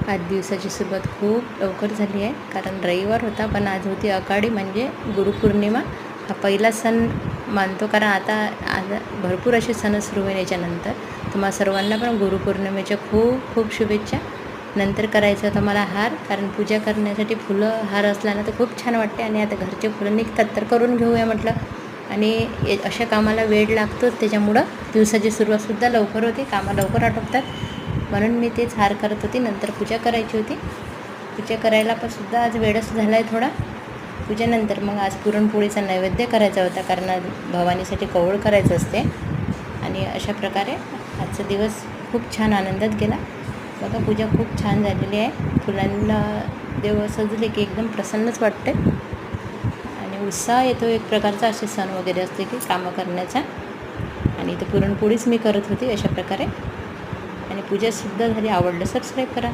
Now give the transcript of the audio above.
आज दिवसाची सुरुवात खूप लवकर झाली आहे, कारण रविवार होता. पण आज होती आषाढी म्हणजे गुरुपौर्णिमा. हा पहिला सण मानतो, कारण आज भरपूर असे सण सुरू होईल याच्यानंतर. तुम्हाला सर्वांना पण गुरुपौर्णिमेच्या खूप खूप शुभेच्छा. नंतर करायचं होतं मला हार, कारण पूजा करण्यासाठी फुलं हार असला ना तर खूप छान वाटते. आणि आता घरचे फुलं निघतात तर करून घेऊया म्हटलं. आणि अशा कामाला वेळ लागतोच, त्याच्यामुळं दिवसाची सुरुवातसुद्धा लवकर होते, कामं लवकर आटोपतात. म्हणून मी तेच हार करत होती. नंतर पूजा करायची होती. पूजा करायला पण सुद्धा आज वेळच झाला आहे थोडा. पूजेनंतर मग आज पुरणपोळीचा नैवेद्य करायचा होता, कारण आज भवानीसाठी कवळ करायचं असते. आणि अशा प्रकारे आजचा दिवस खूप छान आनंदात गेला. बघा, पूजा खूप छान झालेली आहे. फुलांना देव सजले की एकदम प्रसन्नच वाटते आणि उत्साह येतो एक प्रकारचा. असे सण वगैरे असते की कामं करण्याचा. आणि इथं पुरणपोळीच मी करत होती अशा प्रकारे. आणि पूजासुद्धा झाली. आवडलं सबस्क्राईब करा.